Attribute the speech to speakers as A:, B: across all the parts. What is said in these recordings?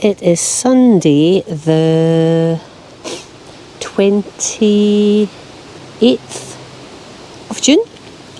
A: It is Sunday the 28th of June,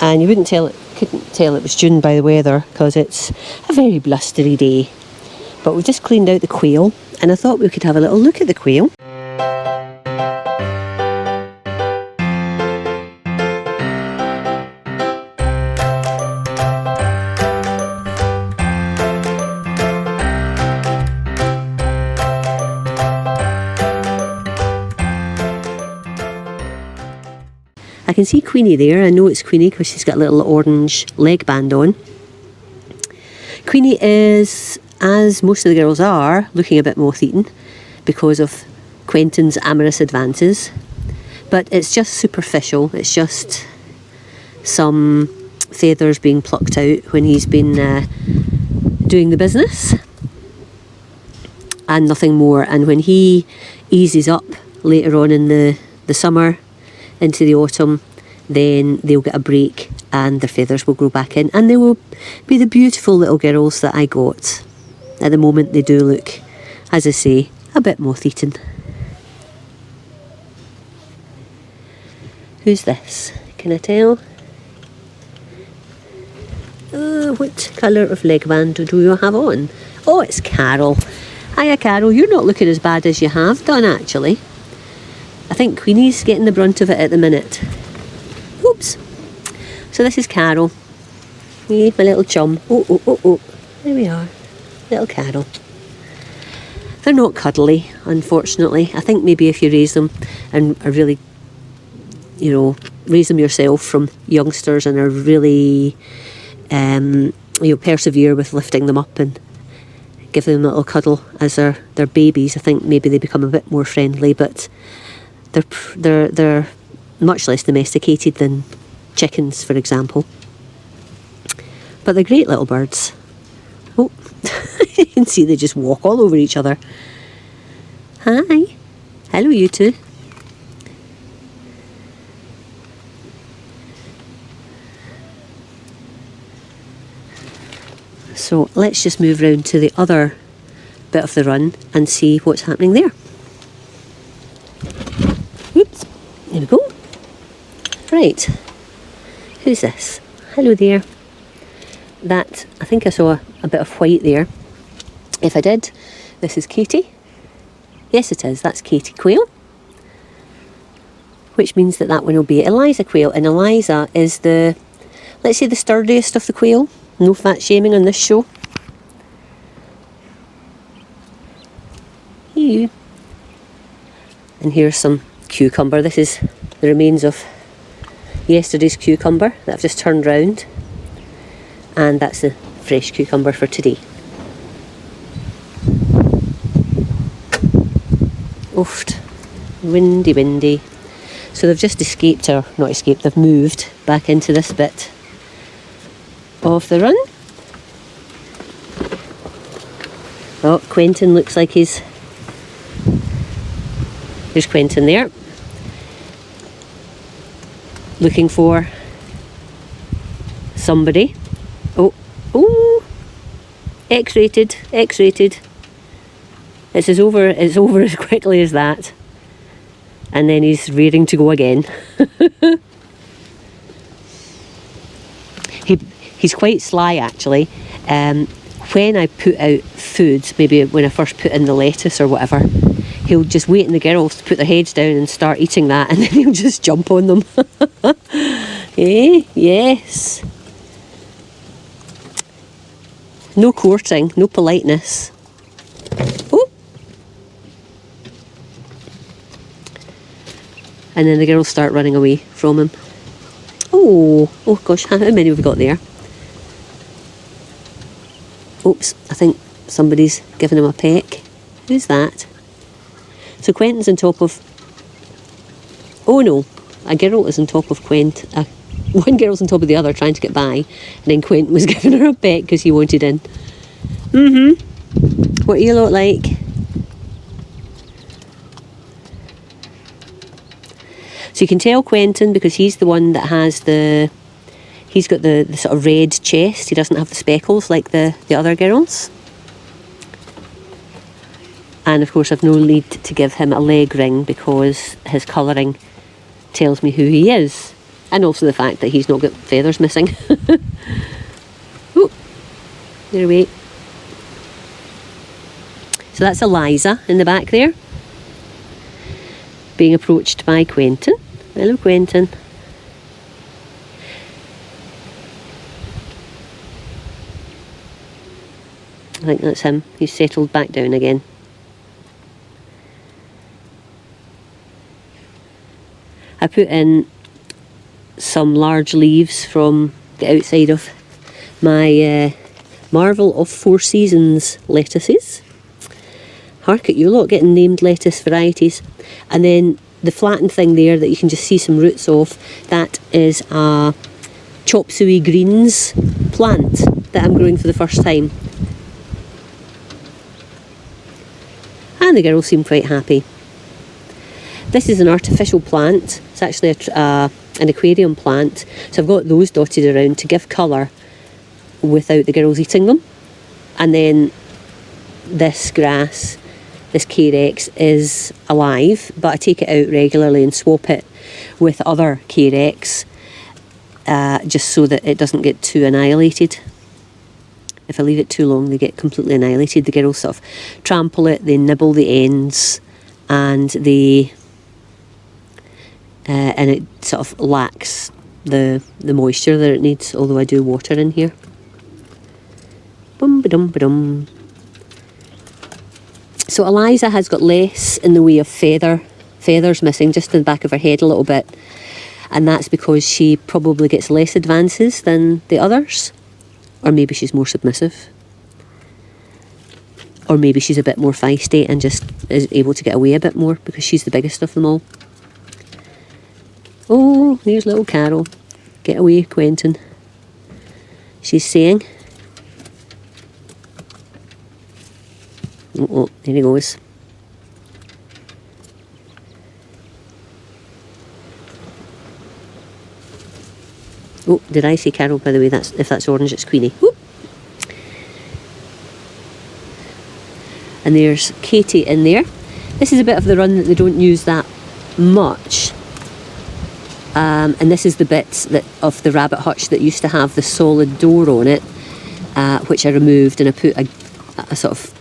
A: and you couldn't tell it was June by the weather because it's a very blustery day. But we've just cleaned out the quail, and I thought we could have a little look at the quail. I can see Queenie there. I know it's Queenie because she's got a little orange leg band on. Queenie is, as most of the girls are, looking a bit moth-eaten because of Quentin's amorous advances. But it's just superficial. It's just some feathers being plucked out when he's been doing the business. And nothing more. And when he eases up later on in the summer, into the autumn, then they'll get a break and their feathers will grow back in, and they will be the beautiful little girls that I got. At the moment they do look, as I say, a bit moth-eaten. Who's this? Can I tell? What colour of leg band do you have on? Oh, it's Carol. Hiya Carol, you're not looking as bad as you have done actually. I think Queenie's getting the brunt of it at the minute. Oops. So this is Carol. My little chum. Oh. There we are. Little Carol. They're not cuddly, unfortunately. I think maybe if you raise them and are really, raise them yourself from youngsters and are really, persevere with lifting them up and give them a little cuddle as their babies, I think maybe they become a bit more friendly, but they're much less domesticated than chickens, for example. But they're great little birds. Oh, you can see they just walk all over each other. Hi. Hello, you two. So let's just move round to the other bit of the run and see what's happening there. Oops, there we go. Right, who's this? Hello there. That, I think I saw a bit of white there. If I did, this is Katie. Yes it is, that's Katie Quail. Which means that one will be Eliza Quail, and Eliza is the, let's say, the sturdiest of the quail. No fat shaming on this show. You. And here's some cucumber. This is the remains of yesterday's cucumber that I've just turned round, and that's the fresh cucumber for today. Oofed. Windy. So they've just escaped, or not escaped, they've moved back into this bit of the run. Oh, Quentin looks like there's Quentin there, looking for somebody. Oh, X-rated. It's over as quickly as that, and then he's rearing to go again. He's quite sly actually. When I put out food, maybe when I first put in the lettuce or whatever, he'll just wait in the girls to put their heads down and start eating that, and then he'll just jump on them. Yes. No courting, no politeness. Oh. And then the girls start running away from him. Oh gosh, how many have we got there? Oops, I think somebody's given him a peck. Who's that? So Quentin's on top of... Oh no, a girl is on top of Quentin. One girl's on top of the other trying to get by, and then Quentin was giving her a peck because he wanted in. What do you look like? So you can tell Quentin because he's the one that has he's got the sort of red chest. He doesn't have the speckles like the other girls. And of course I've no need to give him a leg ring because his colouring tells me who he is. And also the fact that he's not got feathers missing. Oh, they're away. So that's Eliza in the back there, being approached by Quentin. Hello, Quentin. I think that's him. He's settled back down again. I put in some large leaves from the outside of my Marvel of Four Seasons lettuces. Hark at you lot getting named lettuce varieties. And then the flattened thing there that you can just see some roots of, that is a chop suey greens plant that I'm growing for the first time. And the girls seem quite happy. This is an artificial plant. It's actually an aquarium plant. So I've got those dotted around to give colour without the girls eating them. And then this grass, this Carex, is alive, but I take it out regularly and swap it with other Carex just so that it doesn't get too annihilated. If I leave it too long, they get completely annihilated. The girls sort of trample it, they nibble the ends, and it sort of lacks the moisture that it needs, although I do water in here. Bum ba dum ba dum. So Eliza has got less in the way of feathers missing, just in the back of her head a little bit, and that's because she probably gets less advances than the others. Or maybe she's more submissive. Or maybe she's a bit more feisty and just is able to get away a bit more because she's the biggest of them all. Oh, there's little Carol. Get away, Quentin. She's saying. Oh, there he goes. Oh, did I say Carol, by the way? If that's orange, it's Queenie. Whoop. And there's Katie in there. This is a bit of the run that they don't use that much. And this is the bits of the rabbit hutch that used to have the solid door on it, which I removed, and I put a sort of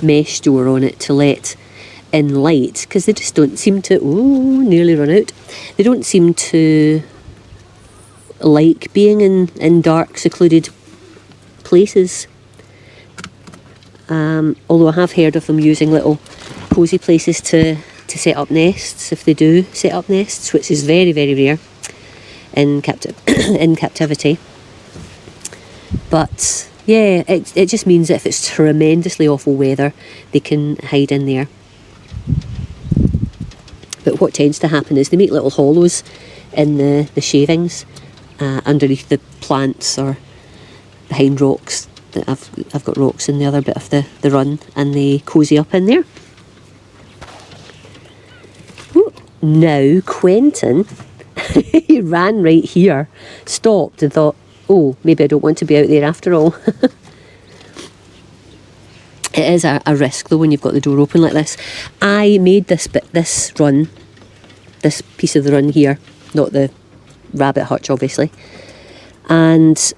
A: mesh door on it to let in light, because they just don't seem to... Oh, nearly run out. They don't seem to like being in dark, secluded places. Although I have heard of them using little cosy places to set up nests, if they do set up nests, which is very, very rare in captivity. But yeah, it just means that if it's tremendously awful weather, they can hide in there. But what tends to happen is they make little hollows in the shavings underneath the plants or behind rocks. I've got rocks in the other bit of the run, and they cosy up in there. Ooh, now Quentin, he ran right here, stopped and thought, oh, maybe I don't want to be out there after all. It is a risk though when you've got the door open like this. I made this piece of the run here, not the rabbit hutch obviously, and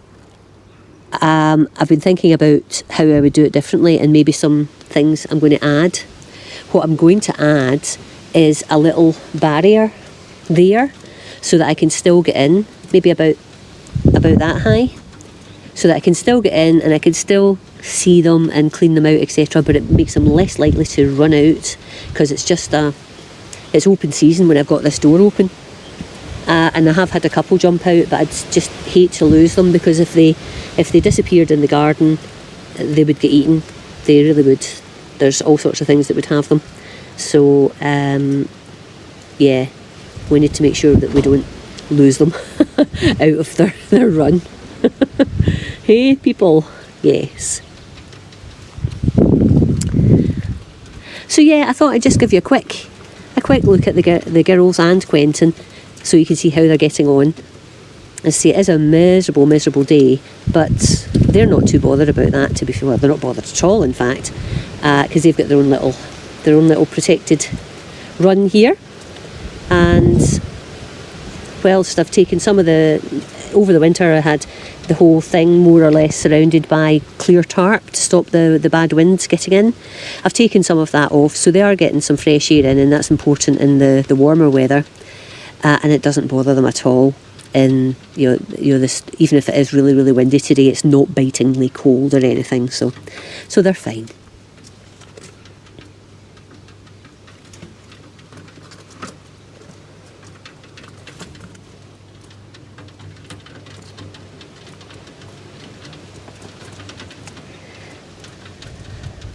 A: I've been thinking about how I would do it differently and maybe some things I'm going to add. What I'm going to add is a little barrier there so that I can still get in, maybe about that high, so that I can still get in and I can still see them and clean them out, etc., but it makes them less likely to run out because it's open season when I've got this door open. And I have had a couple jump out, but I'd just hate to lose them, because if they disappeared in the garden, they would get eaten. They really would. There's all sorts of things that would have them. So yeah, we need to make sure that we don't lose them out of their run. Hey people, yes. So yeah, I thought I'd just give you a quick look at the girls and Quentin, so you can see how they're getting on. I see it is a miserable, miserable day, but they're not too bothered about that, to be fair. Well, they're not bothered at all, in fact, because they've got their own little protected run here. And whilst I've taken some of over the winter, I had the whole thing more or less surrounded by clear tarp to stop the bad winds getting in. I've taken some of that off, so they are getting some fresh air in, and that's important in the warmer weather. And it doesn't bother them at all. In this, even if it is really, really windy today, it's not bitingly cold or anything, so they're fine.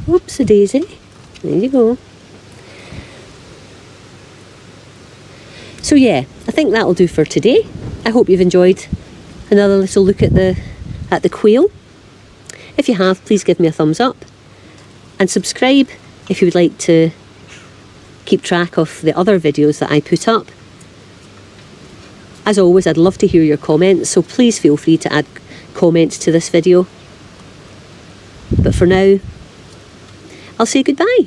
A: Oops-a-daisy. There you go. So yeah, I think that'll do for today. I hope you've enjoyed another little look at the quail. If you have, please give me a thumbs up and subscribe if you would like to keep track of the other videos that I put up. As always, I'd love to hear your comments, so please feel free to add comments to this video. But for now, I'll say goodbye.